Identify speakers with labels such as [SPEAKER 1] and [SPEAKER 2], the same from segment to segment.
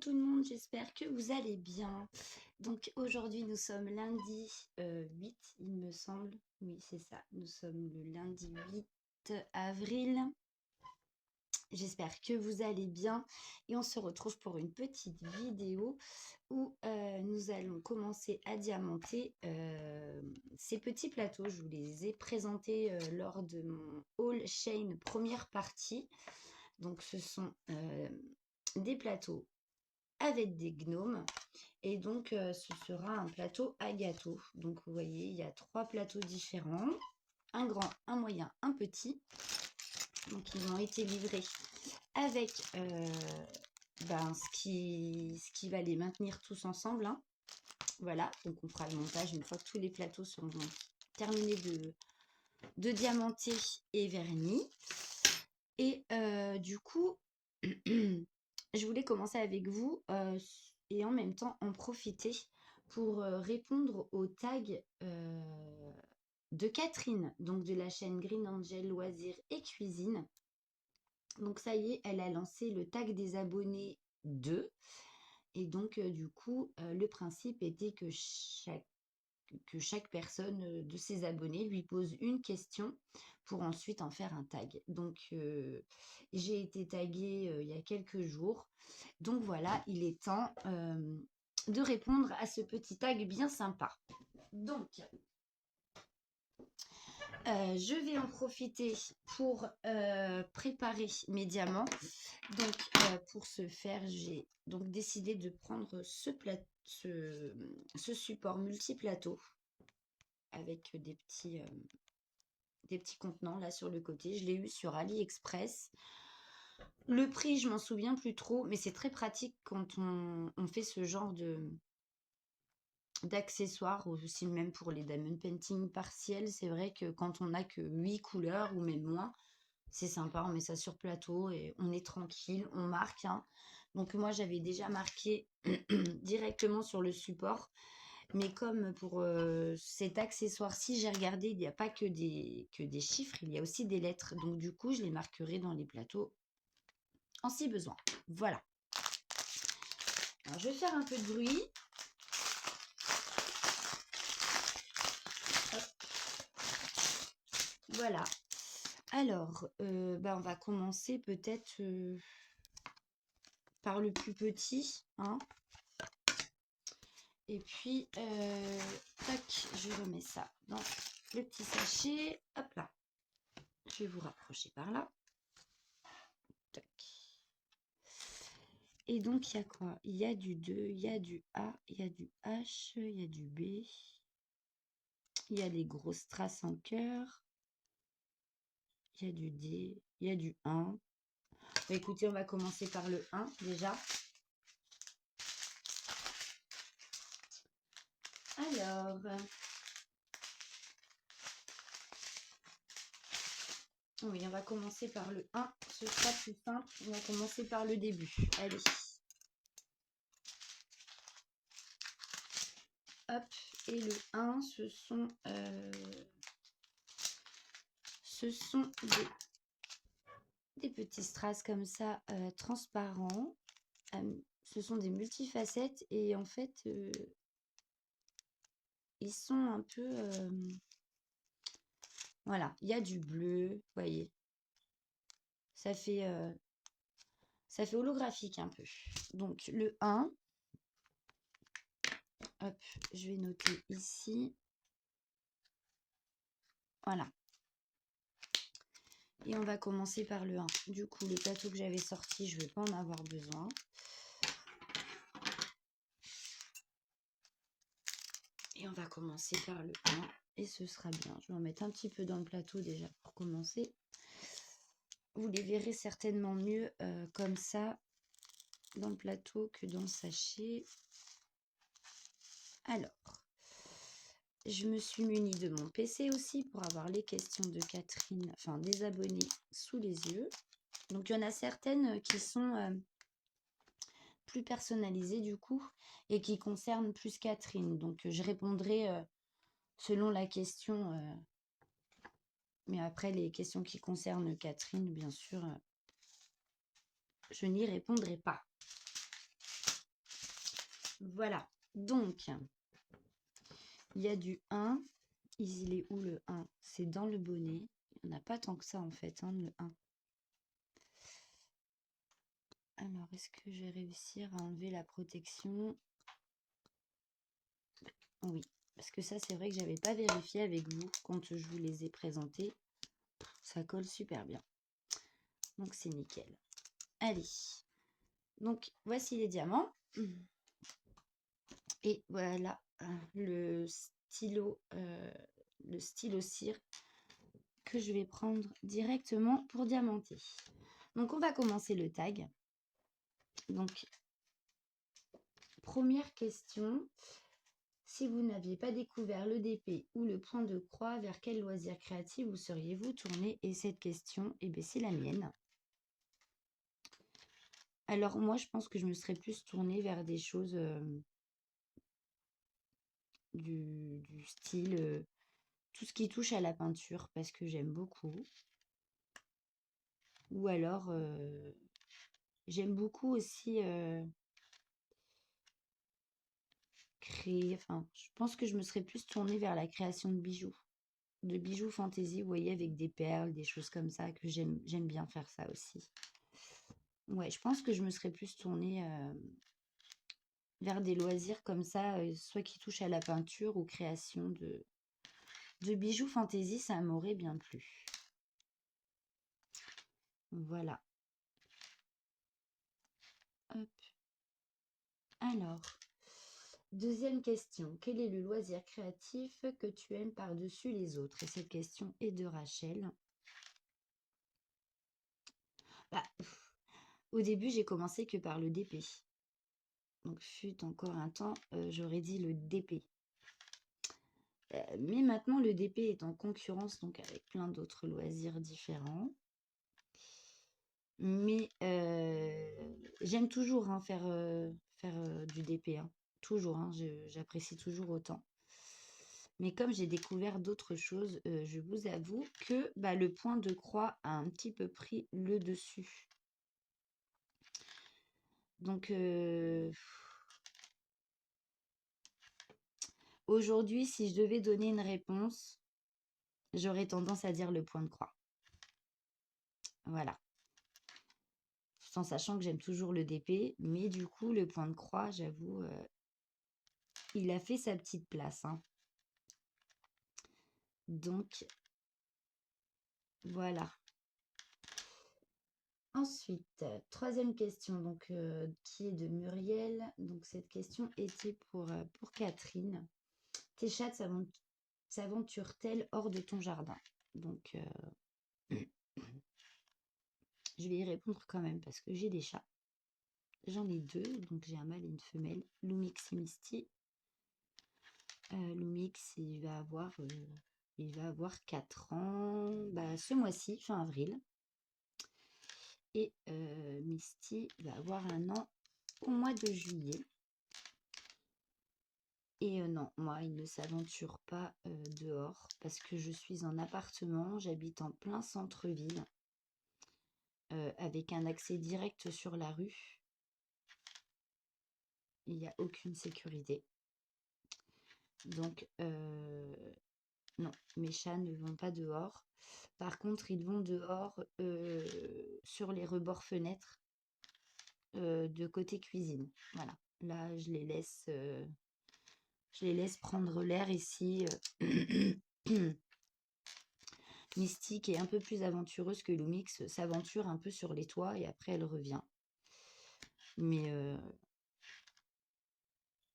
[SPEAKER 1] tout le monde, j'espère que vous allez bien. Donc aujourd'hui nous sommes lundi 8, il me semble. Oui, c'est ça, nous sommes le lundi 8 avril. J'espère que vous allez bien et on se retrouve pour une petite vidéo où nous allons commencer à diamanter ces petits plateaux. Je vous les ai présentés lors de mon haul chain première partie. Donc ce sont des plateaux avec des gnomes et donc ce sera un plateau à gâteau. Donc vous voyez, il y a 3 plateaux différents, un grand, un moyen, un petit. Donc ils m'ont été livrés avec ce qui va les maintenir tous ensemble, hein. Voilà, donc on fera le montage une fois que tous les plateaux seront terminés de diamanter et vernis. Et du coup, je voulais commencer avec vous et en même temps en profiter pour répondre au tag de Catherine, donc de la chaîne Green Angel Loisirs et Cuisine. Donc ça y est, elle a lancé le tag des abonnés 2. Et donc du coup, le principe était que chaque personne de ses abonnés lui pose une question pour ensuite en faire un tag. Donc j'ai été taguée il y a quelques jours. Donc voilà, il est temps de répondre à ce petit tag bien sympa. Donc je vais en profiter pour préparer mes diamants. Donc pour ce faire, j'ai donc décidé de prendre ce support multiplateau avec des petits contenants là sur le côté. Je l'ai eu sur AliExpress. Le prix, je m'en souviens plus trop, mais c'est très pratique quand on fait ce genre d'accessoires, ou aussi même pour les diamond painting partiels. C'est vrai que quand on n'a que 8 couleurs ou même moins, c'est sympa, on met ça sur plateau et on est tranquille, on marque, hein. Donc moi j'avais déjà marqué directement sur le support. Mais comme pour cet accessoire-ci, j'ai regardé, il n'y a pas que des chiffres, il y a aussi des lettres. Donc du coup, je les marquerai dans les plateaux en si besoin. Voilà. Alors, je vais faire un peu de bruit. Hop. Voilà. Alors, on va commencer peut-être par le plus petit, hein. Et puis, tac, je remets ça dans le petit sachet. Hop là. Je vais vous rapprocher par là. Tac. Et donc, il y a quoi? Il y a du 2, il y a du A, il y a du H, il y a du B. Il y a des grosses traces en cœur. Il y a du D, il y a du 1. Bah, écoutez, on va commencer par le 1 déjà. Alors, oui, on va commencer par le 1. Ce sera plus simple. On va commencer par le début. Allez. Hop. Et le 1, ce sont des petits strass comme ça, transparents. Ce sont des multifacettes et en fait, ils sont un peu... voilà, il y a du bleu, vous voyez. Ça fait holographique un peu. Donc le 1, hop, je vais noter ici. Voilà. Et on va commencer par le 1. Du coup, le plateau que j'avais sorti, je ne vais pas en avoir besoin. Et on va commencer par le 1. Et ce sera bien. Je vais en mettre un petit peu dans le plateau déjà pour commencer. Vous les verrez certainement mieux comme ça dans le plateau que dans le sachet. Alors, je me suis munie de mon PC aussi pour avoir les questions de Catherine, enfin des abonnés sous les yeux. Donc, il y en a certaines qui sont plus personnalisées du coup et qui concernent plus Catherine. Donc, je répondrai selon la question. Mais après, les questions qui concernent Catherine, bien sûr, je n'y répondrai pas. Voilà. Donc, il y a du 1. Il est où le 1? C'est dans le bonnet. Il n'y en a pas tant que ça en fait, hein, le 1. Alors, est-ce que je vais réussir à enlever la protection? Oui, parce que ça, c'est vrai que j'avais pas vérifié avec vous quand je vous les ai présentés. Ça colle super bien. Donc, c'est nickel. Allez. Donc, voici les diamants. Et voilà le stylo cire que je vais prendre directement pour diamanter. Donc, on va commencer le tag. Donc, première question. Si vous n'aviez pas découvert le DP ou le point de croix, vers quel loisir créatif vous seriez-vous tourné? Et cette question, eh bien, c'est la mienne. Alors, moi, je pense que je me serais plus tournée vers des choses du style, tout ce qui touche à la peinture, parce que j'aime beaucoup. Ou alors, j'aime beaucoup aussi créer, enfin, je pense que je me serais plus tournée vers la création de bijoux fantaisie, vous voyez, avec des perles, des choses comme ça, que j'aime bien faire ça aussi. Ouais, je pense que je me serais plus tournée vers des loisirs comme ça, soit qui touchent à la peinture ou création de bijoux fantaisie, ça m'aurait bien plu. Voilà. Hop. Alors, deuxième question. Quel est le loisir créatif que tu aimes par-dessus les autres? Et cette question est de Rachel. Bah, au début, j'ai commencé que par le DP. Donc, fut encore un temps, j'aurais dit le DP. Mais maintenant, le DP est en concurrence donc avec plein d'autres loisirs différents. Mais j'aime toujours hein, faire du DP. Hein. Toujours, hein, j'apprécie toujours autant. Mais comme j'ai découvert d'autres choses, je vous avoue que bah, le point de croix a un petit peu pris le dessus. Donc aujourd'hui, si je devais donner une réponse, j'aurais tendance à dire le point de croix. Voilà. En sachant que j'aime toujours le DP, mais du coup, le point de croix, j'avoue, il a fait sa petite place. Hein. Donc, voilà. Ensuite, troisième question, donc, qui est de Muriel. Donc, cette question était pour Catherine. Tes chats s'aventurent-elles hors de ton jardin? Donc, je vais y répondre quand même parce que j'ai des chats. J'en ai deux, donc j'ai un mâle et une femelle, Lumix et Misty. Lumix, il va avoir 4 ans bah, ce mois-ci, fin avril. Et Misty va avoir 1 an au mois de juillet. Et non, moi, il ne s'aventure pas dehors parce que je suis en appartement, j'habite en plein centre-ville avec un accès direct sur la rue. Il n'y a aucune sécurité. Donc, non, mes chats ne vont pas dehors. Par contre, ils vont dehors sur les rebords fenêtres de côté cuisine. Voilà. Là, je les laisse prendre l'air ici. Mystique est un peu plus aventureuse que Lumix, s'aventure un peu sur les toits et après elle revient. Mais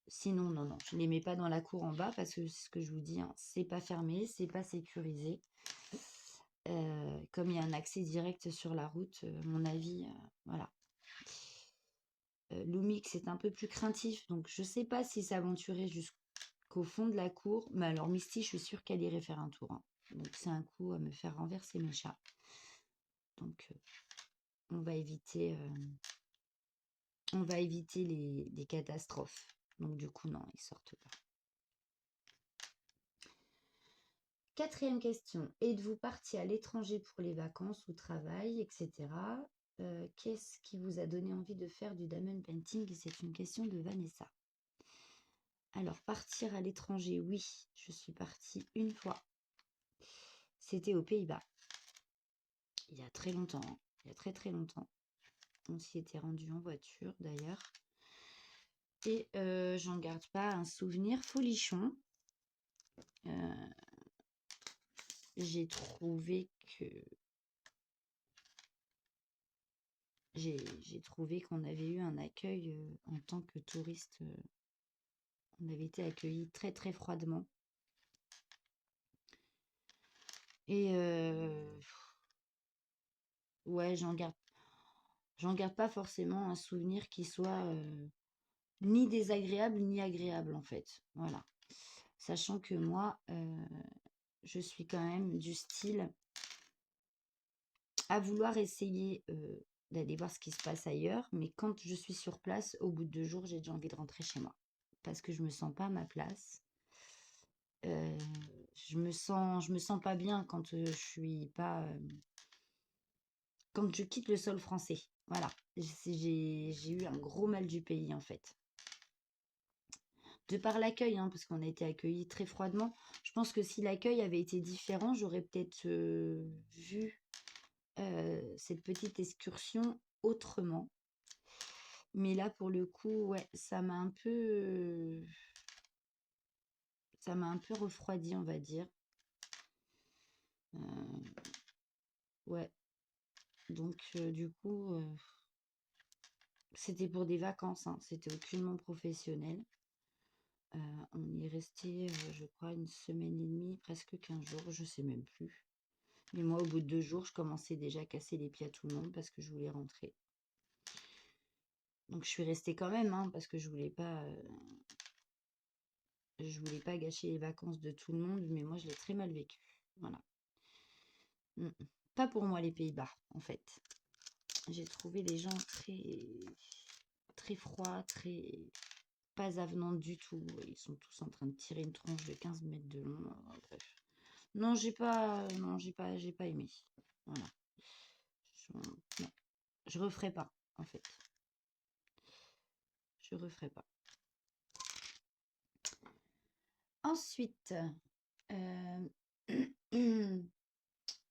[SPEAKER 1] sinon, non, je ne les mets pas dans la cour en bas parce que c'est ce que je vous dis, hein, c'est pas fermé, c'est pas sécurisé. Comme il y a un accès direct sur la route, à mon avis, voilà. Lumix est un peu plus craintif, donc je sais pas si s'aventurer jusqu'au fond de la cour. Mais alors Misty, je suis sûre qu'elle irait faire un tour. Hein. Donc c'est un coup à me faire renverser mes chats. Donc on va éviter les catastrophes. Donc du coup, non, ils sortent pas. Quatrième question. Êtes-vous parti à l'étranger pour les vacances ou travail, etc. Qu'est-ce qui vous a donné envie de faire du diamond painting? C'est une question de Vanessa. Alors, partir à l'étranger, oui, je suis partie une fois. C'était aux Pays-Bas. Il y a très longtemps, hein. Il y a très très longtemps. On s'y était rendu en voiture d'ailleurs. Et j'en garde pas un souvenir folichon. Euh, j'ai trouvé que j'ai trouvé qu'on avait eu un accueil en tant que touriste. On avait été accueillis très très froidement. Et ouais, j'en garde pas forcément un souvenir qui soit ni désagréable ni agréable en fait. Voilà. Sachant que moi, je suis quand même du style à vouloir essayer d'aller voir ce qui se passe ailleurs, mais quand je suis sur place, au bout de 2 jours, j'ai déjà envie de rentrer chez moi. Parce que je me sens pas à ma place. Euh, je me sens pas bien quand je suis pas, quand je quitte le sol français. Voilà. J'ai eu un gros mal du pays en fait. De par l'accueil, hein, parce qu'on a été accueillis très froidement. Je pense que si l'accueil avait été différent, j'aurais peut-être vu cette petite excursion autrement. Mais là, pour le coup, ouais, ça m'a un peu refroidi, on va dire. Euh, ouais, donc du coup, c'était pour des vacances, hein, c'était aucunement professionnel. On y est resté, je crois, une semaine et demie, presque 15 jours, je sais même plus. Mais moi, au bout de 2 jours, je commençais déjà à casser les pieds à tout le monde parce que je voulais rentrer. Donc je suis restée quand même, hein, parce que je voulais pas gâcher les vacances de tout le monde, mais moi je l'ai très mal vécu. Voilà. Pas pour moi les Pays-Bas, en fait. J'ai trouvé les gens très froids, très pas avenants du tout. Ils sont tous en train de tirer une tronche de 15 mètres de long. Bref. Non, j'ai pas aimé. Voilà. Non, je referai pas, en fait. Je referai pas. Ensuite,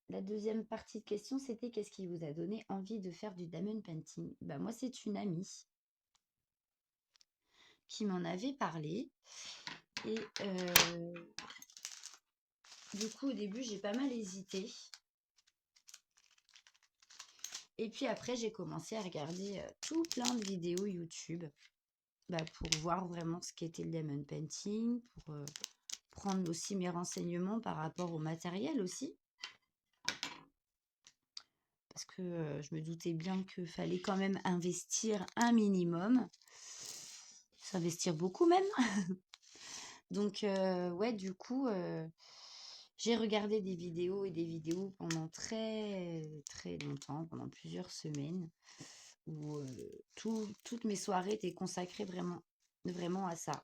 [SPEAKER 1] la deuxième partie de question, c'était qu'est-ce qui vous a donné envie de faire du diamond painting? Bah, moi, c'est une amie qui m'en avait parlé. Et du coup, au début, j'ai pas mal hésité. Et puis après, j'ai commencé à regarder tout plein de vidéos YouTube pour voir vraiment ce qu'était le diamond painting, pour prendre aussi mes renseignements par rapport au matériel aussi. Parce que je me doutais bien qu'il fallait quand même investir un minimum. S'investir beaucoup même. Donc, ouais, du coup, j'ai regardé des vidéos et des vidéos pendant très, très longtemps, pendant plusieurs semaines, où toutes mes soirées étaient consacrées vraiment, vraiment à ça.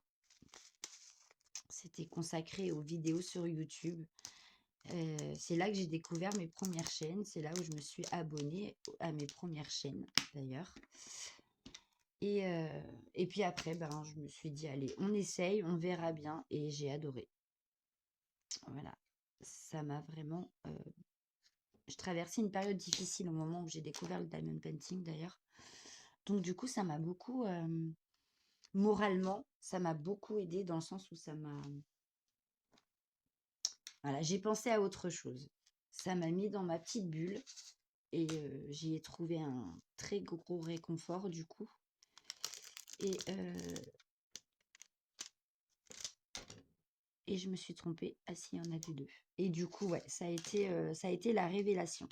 [SPEAKER 1] C'était consacré aux vidéos sur YouTube. C'est là que j'ai découvert mes premières chaînes. C'est là où je me suis abonnée à mes premières chaînes, d'ailleurs. Et puis après, je me suis dit, allez, on essaye, on verra bien. Et j'ai adoré. Voilà. Ça m'a vraiment... je traversais une période difficile au moment où j'ai découvert le diamond painting, d'ailleurs. Donc, du coup, ça m'a beaucoup... moralement, ça m'a beaucoup aidé dans le sens où ça m'a... Voilà, j'ai pensé à autre chose. Ça m'a mis dans ma petite bulle. Et j'y ai trouvé un très gros réconfort, du coup. Et je me suis trompée. Ah si, il y en avait 2. Et du coup, ouais, ça a été la révélation.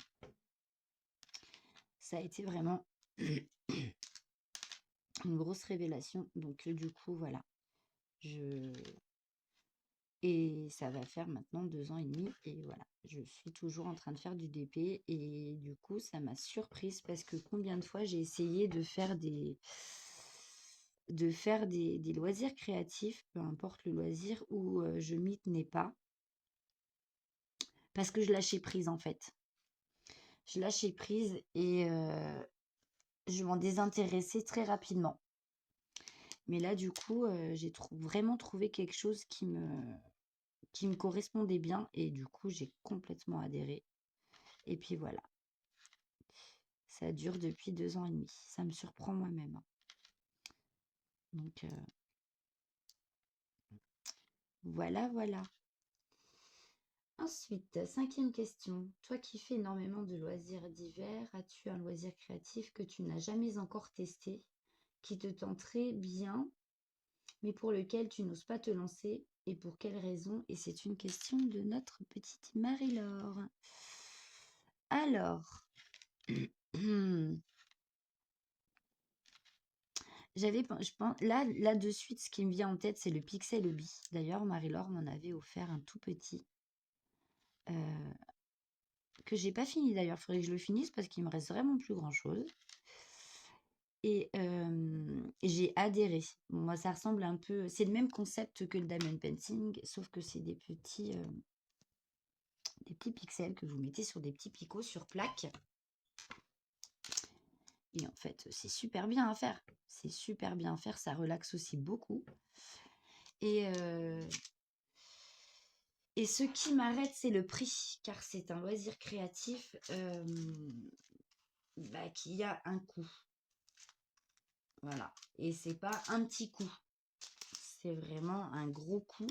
[SPEAKER 1] Ça a été vraiment une grosse révélation. Donc, du coup, voilà. Et ça va faire maintenant 2 ans et demi. Et voilà, je suis toujours en train de faire du DP. Et du coup, ça m'a surprise parce que combien de fois j'ai essayé de faire des loisirs créatifs, peu importe le loisir, où je m'y tenais pas. Parce que je lâchais prise en fait. Je lâchais prise et je m'en désintéressais très rapidement. Mais là, du coup, j'ai vraiment trouvé quelque chose qui me correspondait bien et du coup, j'ai complètement adhéré. Et puis voilà, ça dure depuis 2 ans et demi. Ça me surprend moi-même, hein. Donc voilà, voilà. Ensuite, 5e question. Toi qui fais énormément de loisirs d'hiver, as-tu un loisir créatif que tu n'as jamais encore testé, qui te tenterait bien, mais pour lequel tu n'oses pas te lancer, et pour quelle raison? Et c'est une question de notre petite Marie-Laure. Alors, je pense, là de suite, ce qui me vient en tête, c'est le Pixel Hobby. D'ailleurs, Marie-Laure m'en avait offert un tout petit, euh, que j'ai pas fini d'ailleurs. Il faudrait que je le finisse parce qu'il me reste vraiment plus grand-chose. Et j'ai adhéré. Moi, ça ressemble un peu. C'est le même concept que le diamond painting, sauf que c'est des petits pixels que vous mettez sur des petits picots sur plaque. Et en fait, c'est super bien à faire. C'est super bien à faire. Ça relaxe aussi beaucoup. Et, et ce qui m'arrête, c'est le prix, car c'est un loisir créatif qui a un coût. Voilà. Et c'est pas un petit coup. C'est vraiment un gros coup.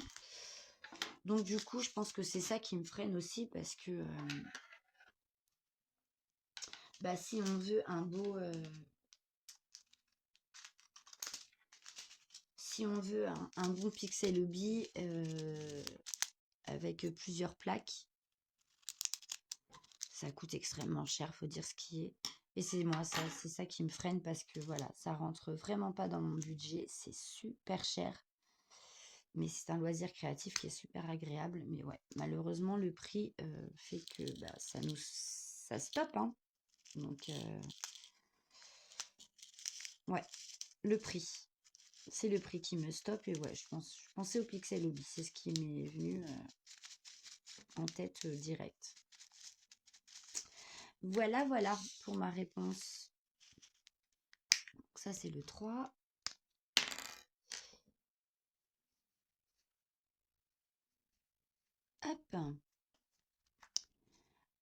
[SPEAKER 1] Donc du coup, je pense que c'est ça qui me freine aussi parce que si on veut un beau... si on veut un bon Pixel Hobby avec plusieurs plaques, ça coûte extrêmement cher, faut dire ce qui est. Et c'est ça qui me freine parce que voilà, ça rentre vraiment pas dans mon budget, c'est super cher. Mais c'est un loisir créatif qui est super agréable. Mais ouais, malheureusement, le prix fait que ça stoppe, hein. Donc, ouais, le prix. C'est le prix qui me stoppe. Et ouais, je pensais au Pixel Hobby. C'est ce qui m'est venu en tête direct. Voilà, voilà pour ma réponse. Ça, c'est le 3. Hop.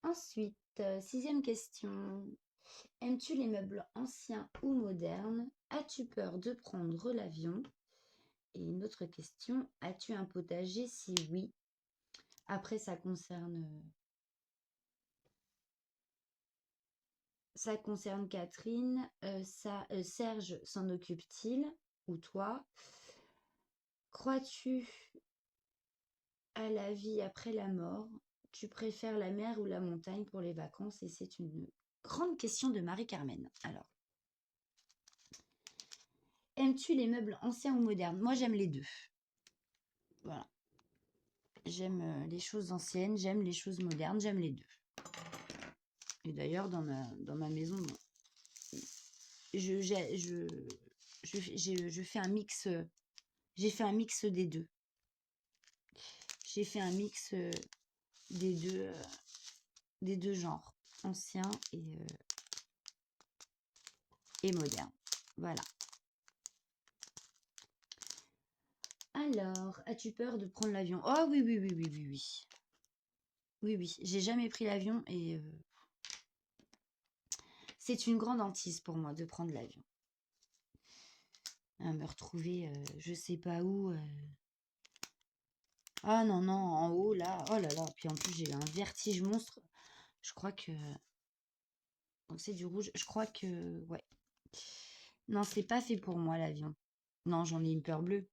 [SPEAKER 1] Ensuite, 6e question. Aimes-tu les meubles anciens ou modernes? As-tu peur de prendre l'avion? Et une autre question. As-tu un potager? Si oui. Après, ça concerne Catherine. Serge s'en occupe-t-il? Ou toi? Crois-tu à la vie après la mort? Tu préfères la mer ou la montagne pour les vacances? Et c'est une grande question de Marie-Carmen. Alors, aimes-tu les meubles anciens ou modernes? Moi, j'aime les deux. Voilà. J'aime les choses anciennes, j'aime les choses modernes, j'aime les deux. Et d'ailleurs, dans ma maison, je fais un mix. J'ai fait un mix des deux. J'ai fait un mix des deux genres, ancien et moderne. Voilà. Alors, as-tu peur de prendre l'avion? Oh oui, oui, oui, oui, oui, oui. Oui, oui. J'ai jamais pris l'avion et c'est une grande hantise pour moi de prendre l'avion. À me retrouver, je sais pas où. Ah non, non, en haut, là. Oh là là. Puis en plus, j'ai un vertige monstre. Je crois que... Donc c'est du rouge. Je crois que... Ouais. Non, c'est pas fait pour moi, l'avion. Non, j'en ai une peur bleue.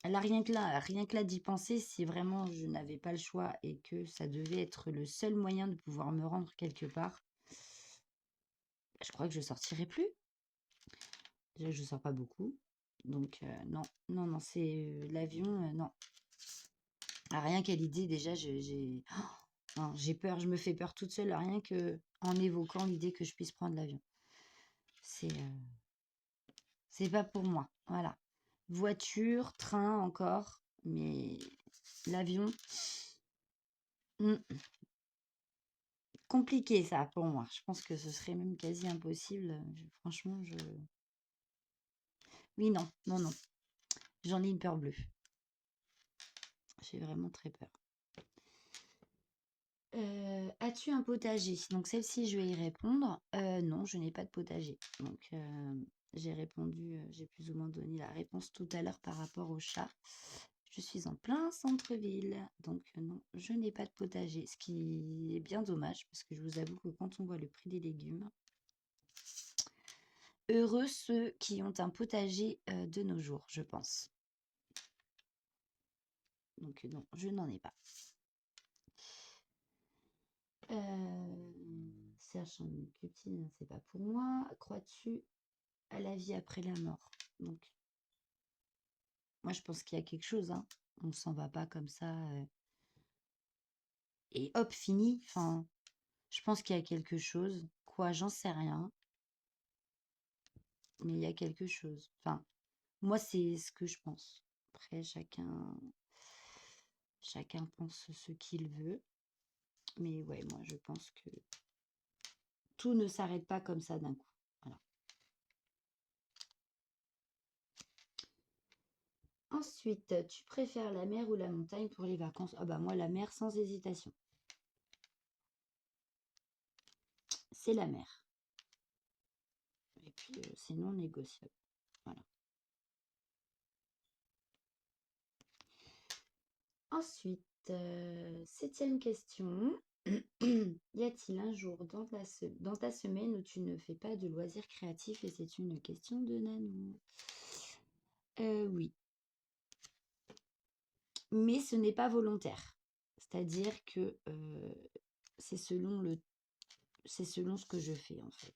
[SPEAKER 1] Là, rien que là d'y penser, si vraiment je n'avais pas le choix et que ça devait être le seul moyen de pouvoir me rendre quelque part, je crois que je sortirais plus. Déjà, je sors pas beaucoup. Donc, non, non, non, c'est l'avion, non. Ah, rien qu'à l'idée, déjà, non, j'ai peur, je me fais peur toute seule, rien que en évoquant l'idée que je puisse prendre l'avion. C'est pas pour moi, voilà. Voiture, train encore, mais l'avion, compliqué ça pour moi. Je pense que ce serait même quasi impossible. Franchement, Oui, non, non, non. J'en ai une peur bleue. J'ai vraiment très peur. As-tu un potager? Donc celle-ci, je vais y répondre. Non, je n'ai pas de potager. Donc j'ai répondu, j'ai plus ou moins donné la réponse tout à l'heure par rapport au chat. Je suis en plein centre-ville, donc non, je n'ai pas de potager, ce qui est bien dommage parce que je vous avoue que quand on voit le prix des légumes, heureux ceux qui ont un potager de nos jours, je pense. Donc non, je n'en ai pas. Serge Cuptine, c'est pas pour moi. Crois-tu à la vie après la mort? Donc, moi, je pense qu'il y a quelque chose, hein. On s'en va pas comme ça et hop, fini. Enfin, je pense qu'il y a quelque chose. Quoi, j'en sais rien, mais il y a quelque chose. Enfin, moi, c'est ce que je pense. Après, chacun pense ce qu'il veut. Mais ouais, moi, je pense que tout ne s'arrête pas comme ça d'un coup. Voilà. Ensuite, tu préfères la mer ou la montagne pour les vacances? Ah bah moi, la mer sans hésitation. C'est la mer. Et puis, c'est non négociable. Voilà. Ensuite, 7e question. Y a-t-il un jour dans ta semaine où tu ne fais pas de loisirs créatifs? Et c'est une question de Nanou. Oui, mais ce n'est pas volontaire. C'est-à-dire que c'est c'est selon ce que je fais en fait.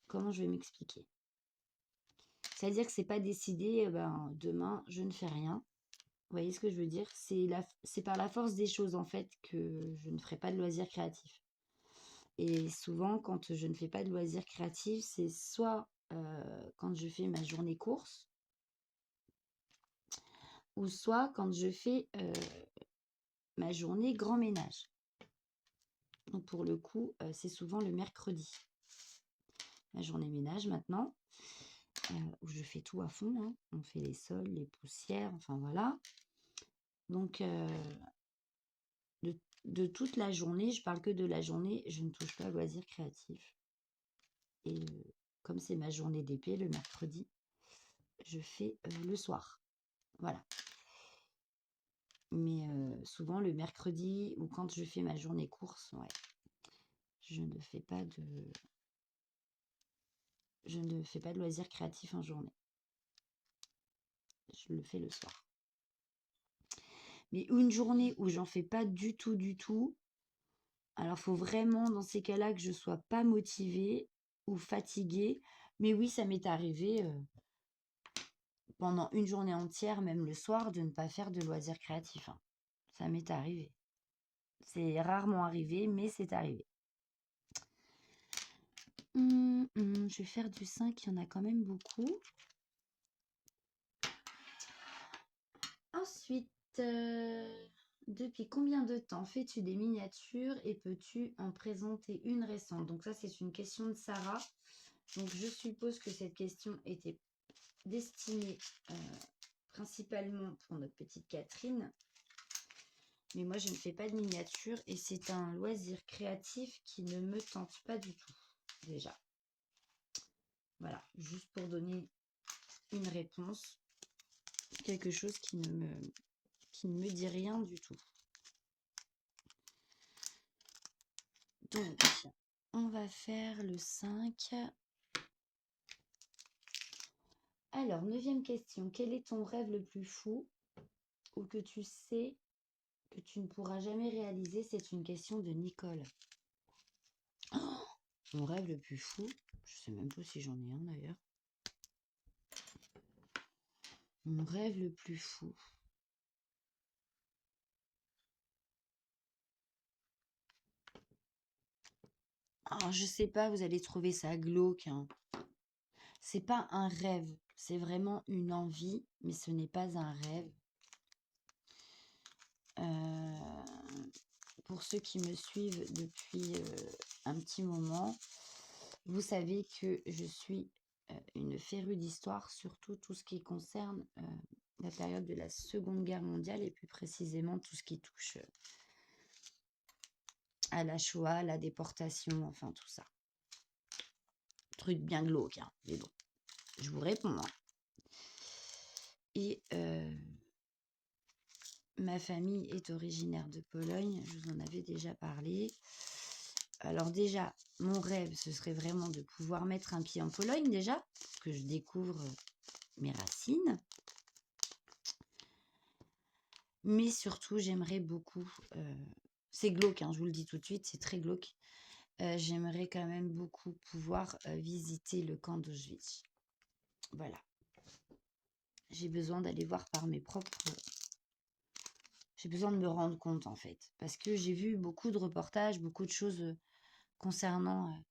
[SPEAKER 1] Comment je vais m'expliquer? C'est-à-dire que c'est pas décidé, ben, demain je ne fais rien. Vous voyez ce que je veux dire? C'est par la force des choses en fait que je ne ferai pas de loisirs créatifs. Et souvent, quand je ne fais pas de loisirs créatifs, c'est soit quand je fais ma journée course, ou soit quand je fais ma journée grand ménage. Donc pour le coup, c'est souvent le mercredi. Ma journée ménage maintenant, où je fais tout à fond, hein. On fait les sols, les poussières, enfin voilà. Donc de toute la journée, je parle que de la journée, je ne touche pas à loisirs créatifs. Et comme c'est ma journée d'épée le mercredi, je fais le soir. Voilà. Mais souvent le mercredi ou quand je fais ma journée course, ouais, je ne fais pas de loisirs créatifs en journée. Je le fais le soir. Mais une journée où j'en fais pas du tout, du tout, alors faut vraiment dans ces cas-là que je sois pas motivée ou fatiguée. Mais oui, ça m'est arrivé pendant une journée entière, même le soir, de ne pas faire de loisirs créatifs, hein. Ça m'est arrivé. C'est rarement arrivé, mais c'est arrivé. Je vais faire du 5, il y en a quand même beaucoup. Ensuite, depuis combien de temps fais-tu des miniatures et peux-tu en présenter une récente? Donc ça, c'est une question de Sarah. Donc je suppose que cette question était destinée principalement pour notre petite Catherine. Mais moi, je ne fais pas de miniatures et c'est un loisir créatif qui ne me tente pas du tout, déjà. Voilà, juste pour donner une réponse, quelque chose qui ne me dit rien du tout. Donc, on va faire le 5. Alors, 9e question. Quel est ton rêve le plus fou ou que tu sais que tu ne pourras jamais réaliser? C'est une question de Nicole. Oh, mon rêve le plus fou, je sais même pas si j'en ai un d'ailleurs. Mon rêve le plus fou. Oh, je sais pas, vous allez trouver ça glauque, hein. C'est pas un rêve, c'est vraiment une envie, mais ce n'est pas un rêve. Pour ceux qui me suivent depuis un petit moment, vous savez que je suis une férue d'histoire, surtout tout ce qui concerne la période de la Seconde Guerre mondiale et plus précisément tout ce qui touche à la Shoah, la déportation, enfin tout ça. Truc bien glauque, hein, mais bon, je vous réponds. Hein. Et ma famille est originaire de Pologne, je vous en avais déjà parlé. Alors déjà, mon rêve, ce serait vraiment de pouvoir mettre un pied en Pologne déjà, que je découvre mes racines. Mais surtout, j'aimerais beaucoup, c'est glauque, hein, je vous le dis tout de suite, c'est très glauque. J'aimerais quand même beaucoup pouvoir visiter le camp d'Auschwitz. Voilà. J'ai besoin d'aller voir par mes propres... J'ai besoin de me rendre compte, en fait. Parce que j'ai vu beaucoup de reportages, beaucoup de choses concernant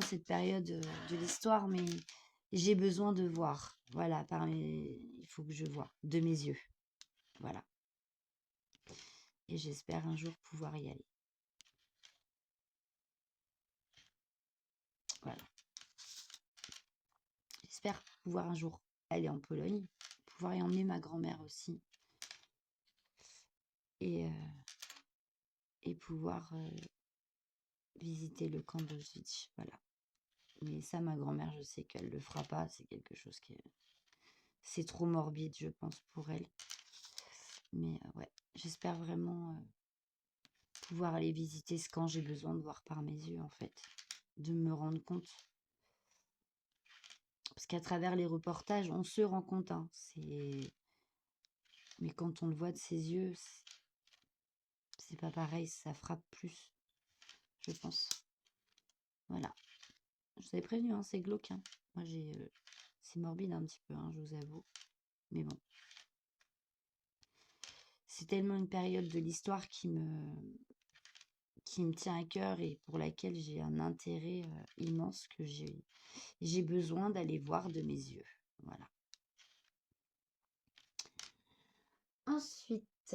[SPEAKER 1] cette période de l'histoire, mais j'ai besoin de voir. Voilà, il faut que je vois de mes yeux. Voilà. Et j'espère un jour pouvoir y aller. Voilà. J'espère pouvoir un jour aller en Pologne, pouvoir y emmener ma grand-mère aussi. Et pouvoir visiter le camp d'Auschwitz. Voilà. Mais ça, ma grand-mère, je sais qu'elle le fera pas. C'est quelque chose qui est... C'est trop morbide, je pense, pour elle. Mais ouais, j'espère vraiment pouvoir aller visiter ce camp. J'ai besoin de voir par mes yeux, en fait. De me rendre compte. Parce qu'à travers les reportages, on se rend compte. Hein, mais quand on le voit de ses yeux, c'est pas pareil. Ça frappe plus, je pense. Voilà. Je vous avais prévenu, hein, c'est glauque. Hein. Moi, c'est morbide un petit peu, hein, je vous avoue. Mais bon. C'est tellement une période de l'histoire qui me tient à cœur et pour laquelle j'ai un intérêt immense que j'ai besoin d'aller voir de mes yeux. Voilà. Ensuite,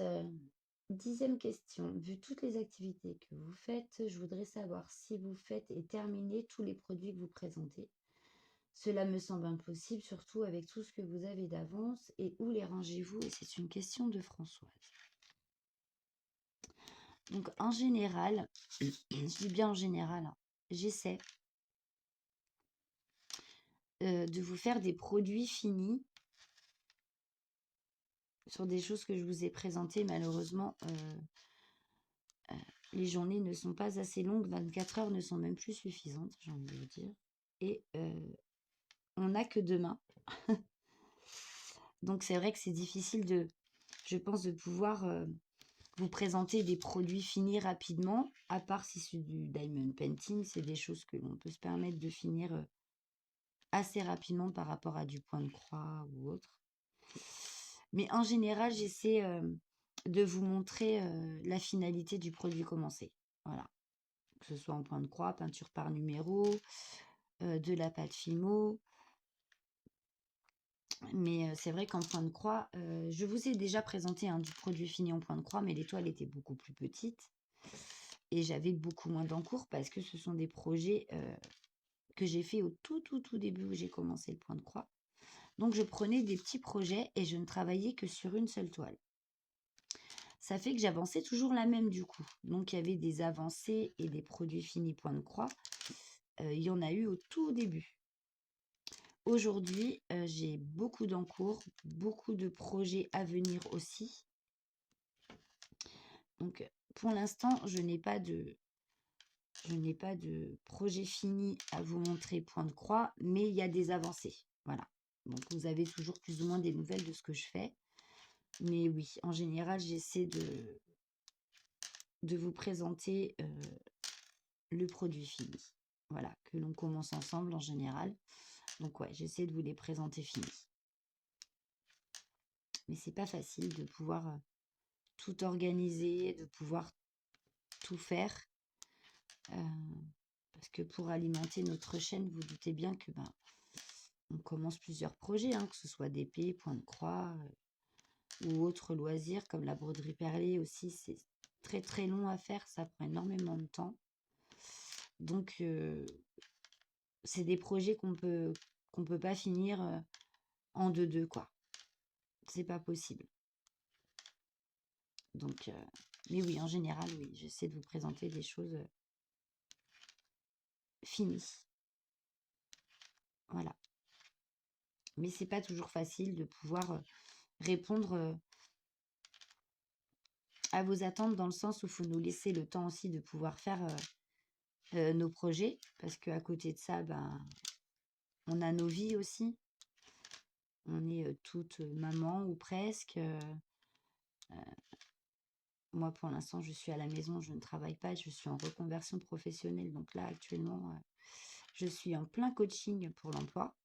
[SPEAKER 1] 10e question. Vu toutes les activités que vous faites, je voudrais savoir si vous faites et terminez tous les produits que vous présentez. Cela me semble impossible, surtout avec tout ce que vous avez d'avance. Et où les rangez-vous? Et c'est une question de Françoise. Donc, en général, je dis bien en général, hein, j'essaie de vous faire des produits finis sur des choses que je vous ai présentées. Malheureusement, les journées ne sont pas assez longues. 24 heures ne sont même plus suffisantes, j'ai envie de vous dire. Et on n'a que demain. Donc, c'est vrai que c'est difficile je pense, de pouvoir vous présenter des produits finis rapidement, à part si c'est du diamond painting, c'est des choses que l'on peut se permettre de finir assez rapidement par rapport à du point de croix ou autre. Mais en général, j'essaie de vous montrer la finalité du produit commencé. Voilà. Que ce soit en point de croix, peinture par numéro, de la pâte Fimo. Mais c'est vrai qu'en point de croix, je vous ai déjà présenté du produit fini en point de croix, mais l'étoile était beaucoup plus petite. Et j'avais beaucoup moins d'encours parce que ce sont des projets que j'ai fait au tout début où j'ai commencé le point de croix. Donc je prenais des petits projets et je ne travaillais que sur une seule toile. Ça fait que j'avançais toujours la même du coup. Donc il y avait des avancées et des produits finis point de croix. Il y en a eu au tout début. Aujourd'hui, j'ai beaucoup d'encours, beaucoup de projets à venir aussi. Donc pour l'instant, je n'ai pas de projet fini à vous montrer point de croix, mais il y a des avancées. Voilà. Donc vous avez toujours plus ou moins des nouvelles de ce que je fais. Mais oui, en général, j'essaie de vous présenter le produit fini. Voilà, que l'on commence ensemble en général. Donc ouais, j'essaie de vous les présenter finis. Mais c'est pas facile de pouvoir tout organiser, de pouvoir tout faire. Parce que pour alimenter notre chaîne, vous doutez bien que on commence plusieurs projets, hein, que ce soit d'épée, point de croix ou autres loisirs comme la broderie perlée aussi. C'est très très long à faire, ça prend énormément de temps. Donc c'est des projets qu'on peut pas finir en deux, quoi. C'est pas possible. Donc, mais oui, en général, oui, j'essaie de vous présenter des choses finies. Voilà. Mais c'est pas toujours facile de pouvoir répondre à vos attentes dans le sens où il faut nous laisser le temps aussi de pouvoir faire nos projets. Parce qu'à côté de ça, ben, on a nos vies aussi. On est toutes maman ou presque. Moi, pour l'instant, je suis à la maison, je ne travaille pas, je suis en reconversion professionnelle. Donc là, actuellement, je suis en plein coaching pour l'emploi.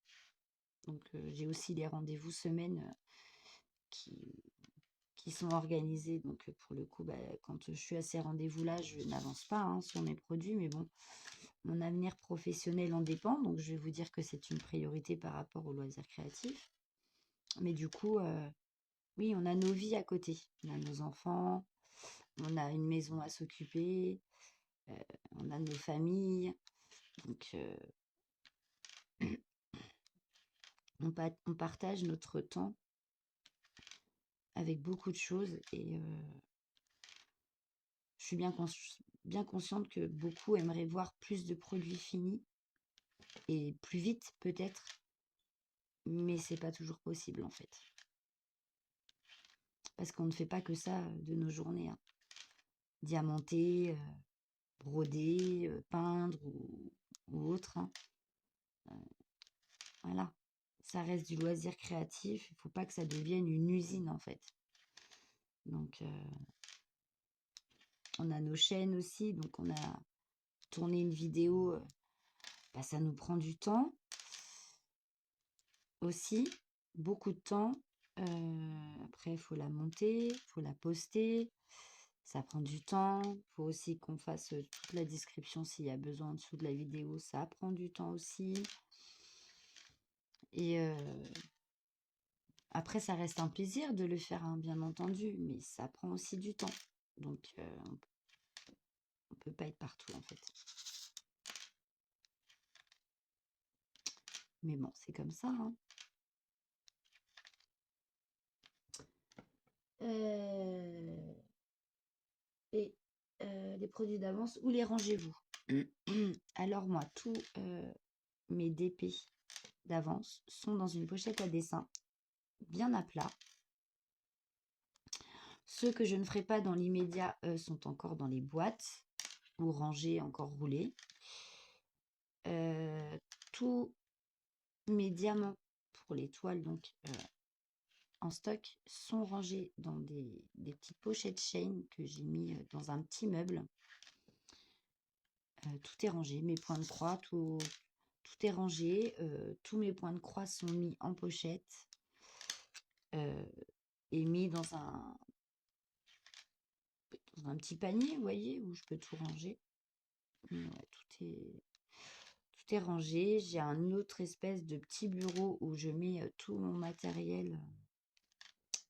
[SPEAKER 1] Donc, j'ai aussi des rendez-vous semaines qui sont organisés. Donc, pour le coup, bah, quand je suis à ces rendez-vous-là, je n'avance pas sur mes produits. Mais bon, mon avenir professionnel en dépend. Donc, je vais vous dire que c'est une priorité par rapport aux loisirs créatifs. Mais du coup, oui, on a nos vies à côté. On a nos enfants, on a une maison à s'occuper, on a nos familles. Donc, on partage notre temps avec beaucoup de choses. Et je suis bien consciente que beaucoup aimeraient voir plus de produits finis et plus vite peut-être, mais c'est pas toujours possible en fait. Parce qu'on ne fait pas que ça de nos journées. Diamanter, broder, peindre ou autre. Voilà. Ça reste du loisir créatif. Il ne faut pas que ça devienne une usine en fait. Donc, on a nos chaînes aussi. Donc, on a tourné une vidéo. Bah, ça nous prend du temps aussi. Beaucoup de temps. Après, il faut la monter, il faut la poster. Ça prend du temps. Il faut aussi qu'on fasse toute la description s'il y a besoin en dessous de la vidéo. Ça prend du temps aussi. Et après, ça reste un plaisir de le faire, bien entendu, mais ça prend aussi du temps. Donc, on peut pas être partout, en fait. Mais bon, c'est comme ça. Et les produits d'avance, où les rangez-vous? Alors moi, tous mes DP d'avance sont dans une pochette à dessin, bien à plat. Ceux que je ne ferai pas dans l'immédiat sont encore dans les boîtes ou rangés, encore roulés. Tous mes diamants pour les toiles donc en stock sont rangés dans des petites pochettes chaîne que j'ai mis dans un petit meuble. Tout est rangé, mes points de croix, tout est rangé. Tous mes points de croix sont mis en pochette et mis dans un petit panier, vous voyez, où je peux tout ranger. Mais ouais, tout est rangé. J'ai un autre espèce de petit bureau où je mets tout mon matériel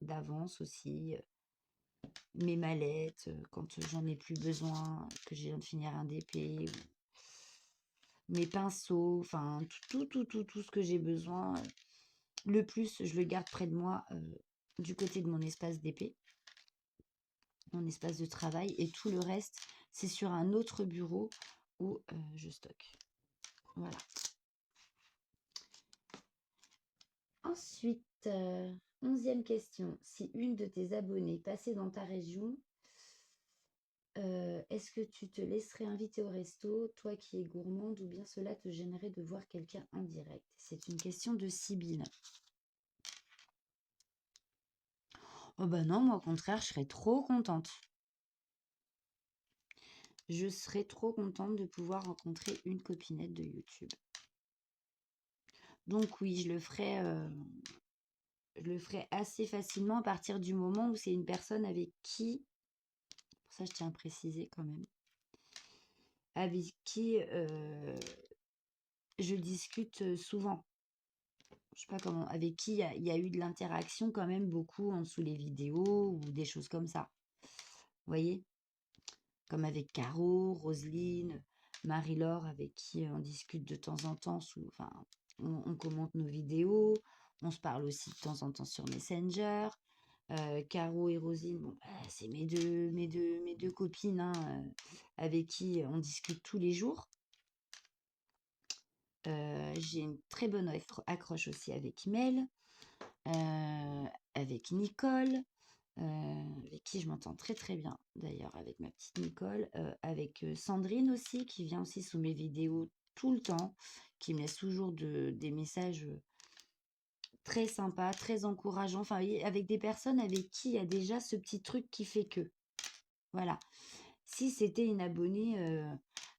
[SPEAKER 1] d'avance aussi, mes mallettes, quand j'en ai plus besoin, que je viens de finir un DP, mes pinceaux, enfin tout ce que j'ai besoin. Le plus, je le garde près de moi, du côté de mon espace d'épée, mon espace de travail, et tout le reste, c'est sur un autre bureau où je stocke. Voilà. Ensuite, 11e question. Si une de tes abonnées passait dans ta région, est-ce que tu te laisserais inviter au resto, toi qui es gourmande, ou bien cela te gênerait de voir quelqu'un en direct? C'est une question de Sibylle. Oh bah non, moi au contraire, je serais trop contente. Je serais trop contente de pouvoir rencontrer une copinette de YouTube. Donc oui, je le ferai assez facilement à partir du moment où c'est une personne avec qui, pour ça je tiens à préciser quand même, avec qui je discute souvent. Je sais pas comment, avec qui il y a eu de l'interaction quand même beaucoup en dessous les vidéos ou des choses comme ça. Vous voyez? Comme avec Caro, Roselyne, Marie-Laure, avec qui on discute de temps en temps, enfin, on commente nos vidéos, on se parle aussi de temps en temps sur Messenger. Caro et Rosine, bon, bah, c'est mes deux copines, hein, avec qui on discute tous les jours. J'ai une très bonne accroche aussi avec Mel, avec Nicole, avec qui je m'entends très très bien d'ailleurs, avec ma petite Nicole, avec Sandrine aussi, qui vient aussi sous mes vidéos tout le temps, qui me laisse toujours des messages très sympas, très encourageants, enfin avec des personnes avec qui il y a déjà ce petit truc qui fait que. Voilà. Si c'était une abonnée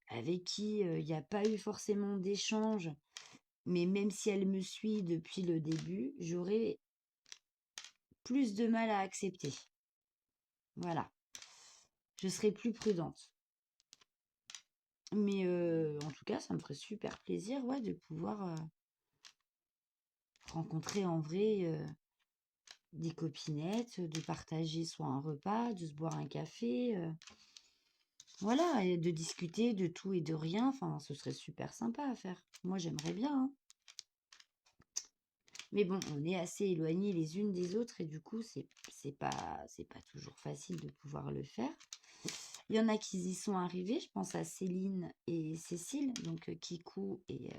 [SPEAKER 1] avec qui il n'y a pas eu forcément d'échange, mais même si elle me suit depuis le début, j'aurais plus de mal à accepter. Voilà. Je serais plus prudente. Mais en tout cas, ça me ferait super plaisir, ouais, de pouvoir rencontrer en vrai des copinettes, de partager soit un repas, de se boire un café. Voilà, et de discuter de tout et de rien. Enfin, ce serait super sympa à faire. Moi, j'aimerais bien, hein. Mais bon, on est assez éloignés les unes des autres et du coup, c'est pas toujours facile de pouvoir le faire. Il y en a qui y sont arrivés, je pense à Céline et Cécile, donc Kikou et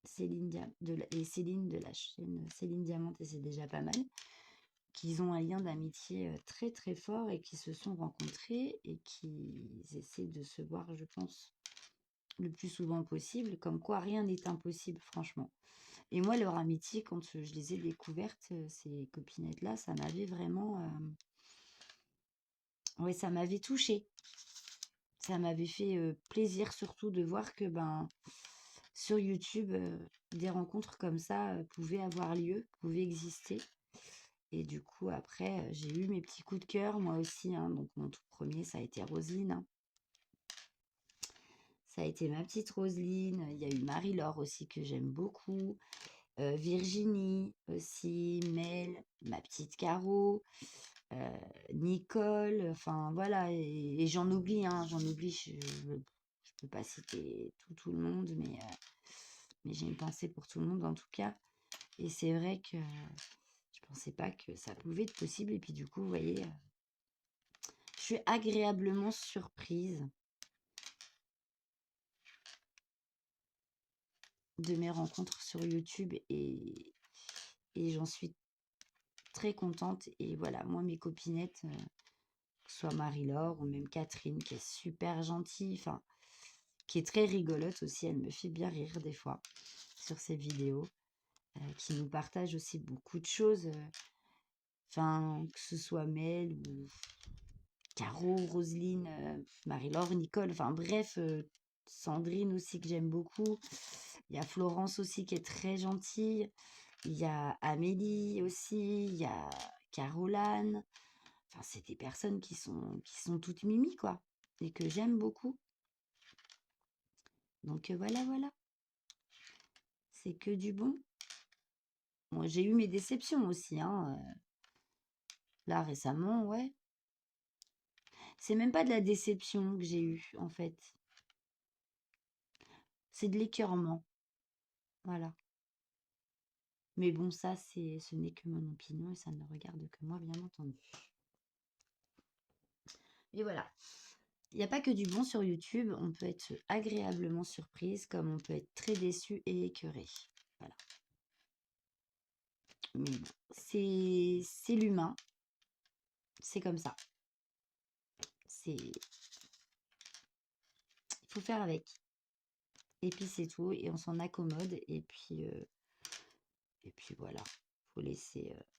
[SPEAKER 1] Céline de la chaîne Céline Diamante, et c'est déjà pas mal, qu'ils ont un lien d'amitié très très fort et qui se sont rencontrés et qui essaient de se voir, je pense, le plus souvent possible, comme quoi rien n'est impossible, franchement. Et moi, leur amitié, quand je les ai découvertes, ces copinettes-là, ça m'avait vraiment... ouais, ça m'avait touchée. Ça m'avait fait plaisir, surtout de voir que sur YouTube, des rencontres comme ça pouvaient avoir lieu, pouvaient exister. Et du coup, après, j'ai eu mes petits coups de cœur, moi aussi, hein. Donc, mon tout premier, ça a été Roselyne, hein. Ça a été ma petite Roselyne. Il y a eu Marie-Laure aussi, que j'aime beaucoup. Virginie aussi, Mel, ma petite Caro, Nicole, enfin voilà, et j'en oublie, hein, je peux pas citer tout le monde, mais j'ai une pensée pour tout le monde en tout cas. Et c'est vrai que je pensais pas que ça pouvait être possible. Et puis du coup, vous voyez, je suis agréablement surprise de mes rencontres sur YouTube et j'en suis très contente. Et voilà, moi, mes copinettes, que ce soit Marie-Laure ou même Catherine, qui est super gentille, enfin, qui est très rigolote aussi, elle me fait bien rire des fois sur ses vidéos, qui nous partage aussi beaucoup de choses, enfin, que ce soit Mel ou Caro, Roselyne, Marie-Laure, Nicole, enfin bref, Sandrine aussi que j'aime beaucoup. Il y a Florence aussi qui est très gentille. Il y a Amélie aussi, il y a Caroline. Enfin, c'est des personnes qui sont toutes mimi, quoi, et que j'aime beaucoup. Donc voilà, voilà. C'est que du bon. Moi, j'ai eu mes déceptions aussi, hein. Là, récemment, ouais. C'est même pas de la déception que j'ai eue, en fait. C'est de l'écœurement. Voilà. Mais bon, ça, ce n'est que mon opinion et ça ne regarde que moi, bien entendu. Et voilà. Il n'y a pas que du bon sur YouTube. On peut être agréablement surprise, comme on peut être très déçu et écœuré. Voilà. Mais bon, c'est l'humain. C'est comme ça. Il faut faire avec. Et puis c'est tout. Et on s'en accommode. Et puis voilà.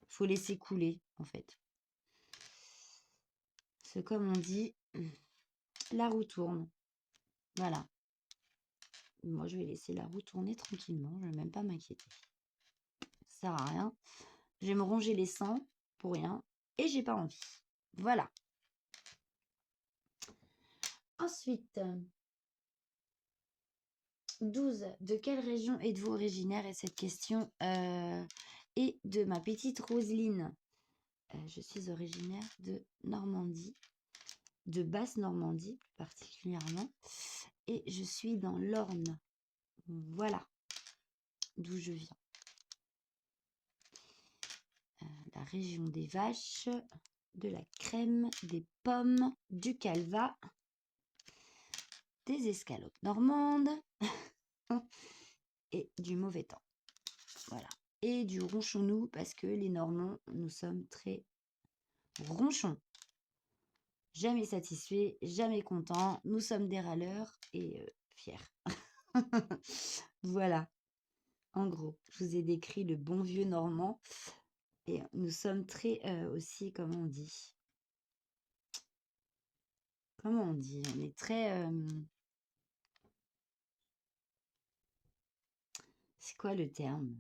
[SPEAKER 1] Faut laisser couler, en fait. C'est comme on dit, la roue tourne. Voilà. Moi, je vais laisser la roue tourner tranquillement. Je ne vais même pas m'inquiéter. Ça sert à rien. Je vais me ronger les sangs pour rien. Et j'ai pas envie. Voilà. Ensuite, 12. De quelle région êtes-vous originaire? Et cette question est de ma petite Roselyne. Je suis originaire de Normandie, de Basse-Normandie plus particulièrement. Et je suis dans l'Orne. Voilà. d'où je viens. La région des vaches, de la crème, des pommes, du calva, des escalopes normandes et du mauvais temps. Voilà. Et du ronchonou parce que les Normands, nous sommes très ronchons. Jamais satisfaits, jamais contents. Nous sommes des râleurs et fiers. Voilà. En gros, je vous ai décrit le bon vieux Normand. Et nous sommes très aussi, comment on dit? Comment on dit? On est très... c'est quoi le terme?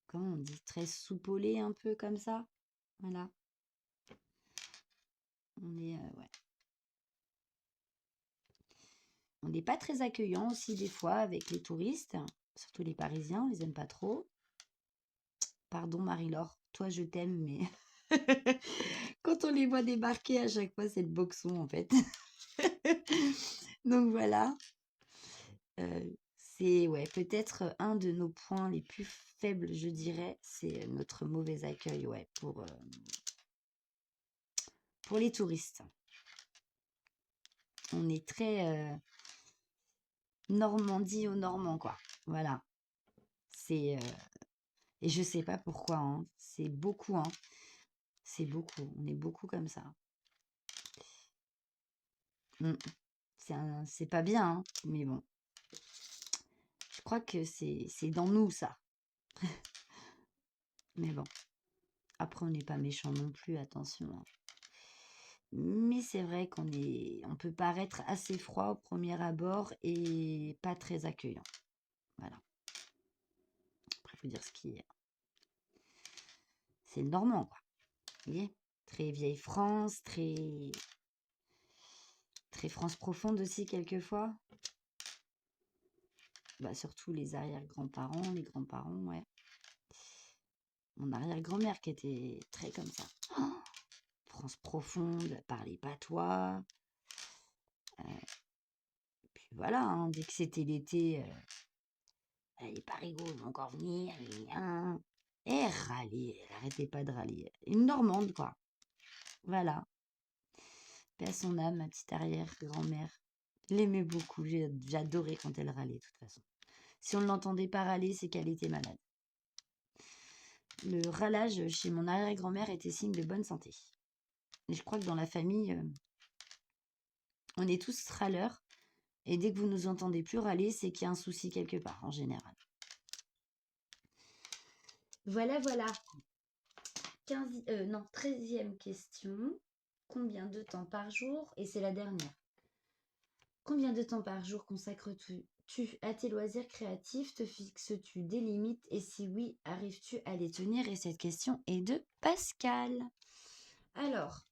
[SPEAKER 1] Comment on dit? Très soupolé un peu comme ça. Voilà. On est... ouais. On n'est pas très accueillant aussi des fois avec les touristes. Surtout les Parisiens, on les aime pas trop. Pardon Marie-Laure, toi je t'aime, mais quand on les voit débarquer à chaque fois, c'est le boxon en fait. Donc voilà. C'est ouais, peut-être un de nos points les plus faibles, je dirais, c'est notre mauvais accueil ouais, pour les touristes. On est très Normandie aux Normands, quoi. Voilà. C'est et je sais pas pourquoi, hein. C'est beaucoup, hein. C'est beaucoup. On est beaucoup comme ça. Mm. C'est pas bien, hein, mais bon. Je crois que c'est dans nous, ça. Mais bon. Après, on n'est pas méchant non plus, attention, hein. Mais c'est vrai on peut paraître assez froid au premier abord et pas très accueillant. Voilà. Après, il faut dire ce qui est. C'est le normand, quoi. Vous voyez? Très vieille France, très France profonde aussi, quelquefois. Bah, surtout les arrière-grands-parents, les grands-parents, ouais. Mon arrière-grand-mère qui était très comme ça. Oh, France profonde, parlait patois. Puis voilà, hein, dès que c'était l'été, les parigots vont encore venir. Et râler, elle arrêtait pas de râler. Une Normande, quoi. Voilà. Paix à son âme, ma petite arrière-grand-mère. Je l'aimais beaucoup, j'adorais quand elle râlait, de toute façon. Si on ne l'entendait pas râler, c'est qu'elle était malade. Le râlage chez mon arrière-grand-mère était signe de bonne santé. Et je crois que dans la famille, on est tous râleurs. Et dès que vous nous entendez plus râler, c'est qu'il y a un souci quelque part, en général. Voilà, voilà. 13e question. Combien de temps par jour? Et c'est la dernière. Combien de temps par jour consacres-tu à tes loisirs créatifs? Te fixes-tu des limites? Et si oui, arrives-tu à les tenir? Et cette question est de Pascal. Alors,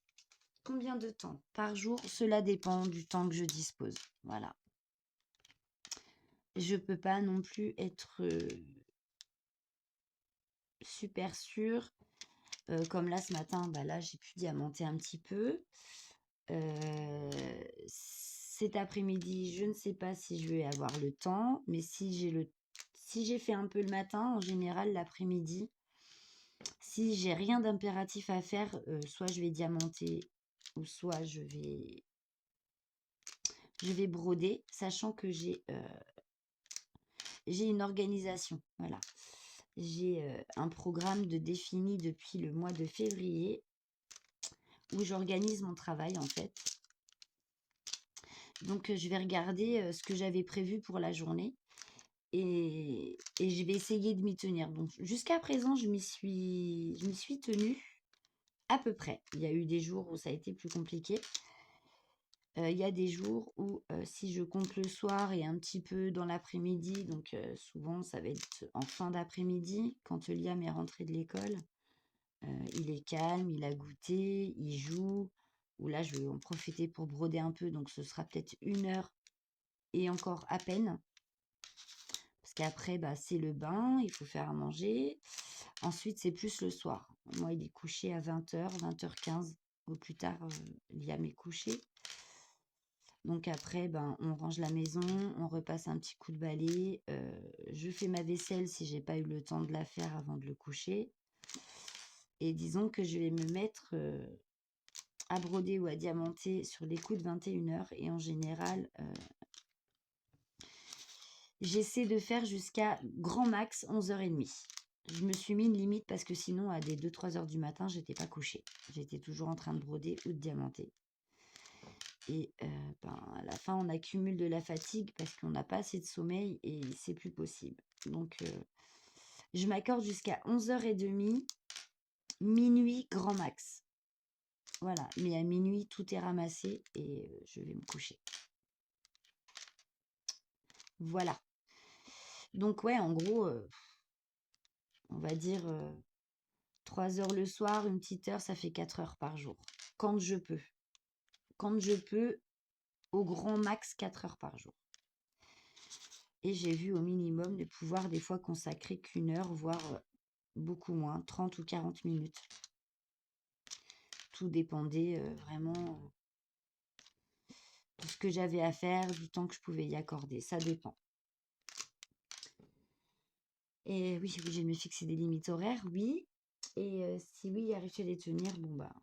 [SPEAKER 1] combien de temps par jour? Cela dépend du temps que je dispose. Voilà. Je ne peux pas non plus être super sûre. Comme là, ce matin, bah là, j'ai pu diamanter un petit peu. Cet après-midi, je ne sais pas si je vais avoir le temps, mais si j'ai fait un peu le matin, en général, l'après-midi, si j'ai rien d'impératif à faire, soit je vais diamanter ou soit je vais broder, sachant que j'ai une organisation. Voilà. J'ai un programme de défini depuis le mois de février où j'organise mon travail en fait. Donc je vais regarder ce que j'avais prévu pour la journée et je vais essayer de m'y tenir. Donc jusqu'à présent, je m'y suis tenue à peu près. Il y a eu des jours où ça a été plus compliqué. Il y a des jours où si je compte le soir et un petit peu dans l'après-midi, donc souvent ça va être en fin d'après-midi, quand Liam est rentré de l'école, il est calme, il a goûté, il joue, ou là je vais en profiter pour broder un peu, donc ce sera peut-être 1 heure et encore à peine. Parce qu'après, bah, c'est le bain, il faut faire à manger. Ensuite, c'est plus le soir. Moi, il est couché à 20h, 20h15. Au plus tard, Liam est couché. Donc après, ben, on range la maison, on repasse un petit coup de balai. Je fais ma vaisselle si j'ai pas eu le temps de la faire avant de le coucher. Et disons que je vais me mettre à broder ou à diamanter sur les coups de 21h. Et en général, j'essaie de faire jusqu'à grand max 11h30. Je me suis mis une limite parce que sinon, à des 2-3 heures du matin, j'étais pas couchée. J'étais toujours en train de broder ou de diamanter. Et ben, à la fin, on accumule de la fatigue parce qu'on n'a pas assez de sommeil et c'est plus possible. Donc, je m'accorde jusqu'à 11h30, minuit grand max. Voilà, mais à minuit, tout est ramassé et je vais me coucher. Voilà. Donc, ouais, en gros, on va dire 3 heures le soir, une petite heure, ça fait 4 heures par jour. Quand je peux. Quand je peux, au grand max 4 heures par jour. Et j'ai vu au minimum de pouvoir des fois consacrer qu'1 heure, voire beaucoup moins, 30 ou 40 minutes. Tout dépendait vraiment de ce que j'avais à faire, du temps que je pouvais y accorder. Ça dépend. Et oui, je vais me fixer des limites horaires, oui. Et si oui, arriver à les tenir, bon bah,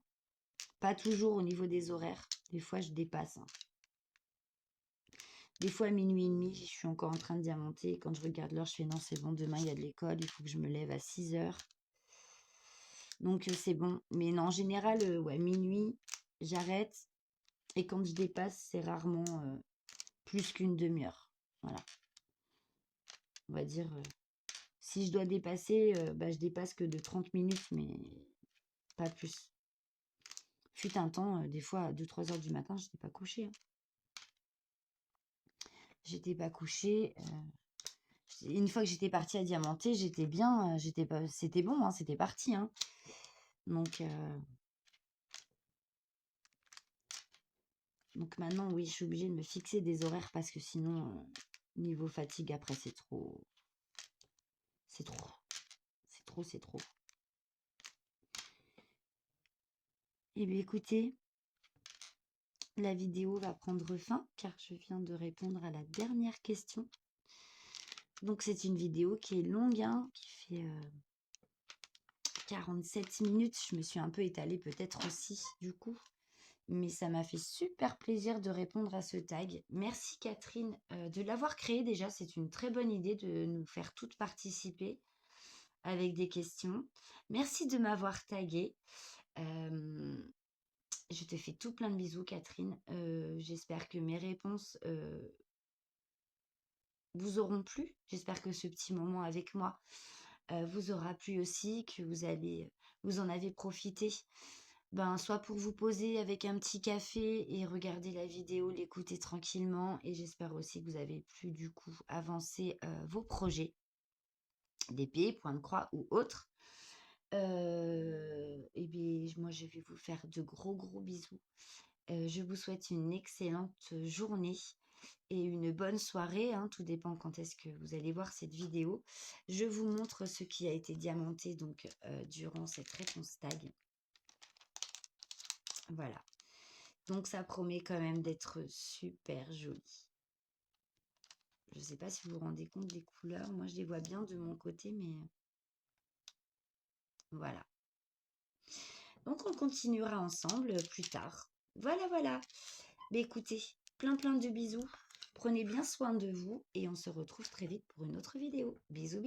[SPEAKER 1] pas toujours au niveau des horaires. Des fois, je dépasse. Des fois, à minuit et demi, je suis encore en train de diamanter. Quand je regarde l'heure, je fais non, c'est bon, demain, il y a de l'école, il faut que je me lève à 6 heures. Donc, c'est bon. Mais non, en général, ouais, minuit, j'arrête. Et quand je dépasse, c'est rarement plus qu'une demi-heure. Voilà. On va dire, si je dois dépasser, bah, je dépasse que de 30 minutes, mais pas plus. Fut un temps, des fois, à 2-3 heures du matin, je n'étais pas couchée. J'étais pas couchée. Une fois que j'étais partie à diamanter, j'étais bien. J'étais pas, c'était bon, hein, c'était parti. Hein. Donc maintenant, oui, je suis obligée de me fixer des horaires parce que sinon, niveau fatigue, après, c'est trop. C'est trop. C'est trop, c'est trop. Eh bien, écoutez, la vidéo va prendre fin car je viens de répondre à la dernière question. Donc, c'est une vidéo qui est longue, hein, qui fait 47 minutes. Je me suis un peu étalée peut-être aussi, du coup. Mais ça m'a fait super plaisir de répondre à ce tag. Merci Catherine de l'avoir créé déjà. C'est une très bonne idée de nous faire toutes participer avec des questions. Merci de m'avoir tagué. Je te fais tout plein de bisous Catherine. J'espère que mes réponses vous auront plu. J'espère que ce petit moment avec moi vous aura plu aussi, que vous en avez profité. Ben, soit pour vous poser avec un petit café et regarder la vidéo, l'écouter tranquillement. Et j'espère aussi que vous avez pu du coup avancer vos projets, d'épée, point de croix ou autres. Et bien, moi, je vais vous faire de gros bisous. Je vous souhaite une excellente journée et une bonne soirée. Hein, tout dépend quand est-ce que vous allez voir cette vidéo. Je vous montre ce qui a été diamanté donc durant cette réponse tag. Voilà. Donc, ça promet quand même d'être super joli. Je ne sais pas si vous vous rendez compte des couleurs. Moi, je les vois bien de mon côté, mais voilà. Donc, on continuera ensemble plus tard. Voilà. Mais écoutez, plein de bisous. Prenez bien soin de vous et on se retrouve très vite pour une autre vidéo. Bisous.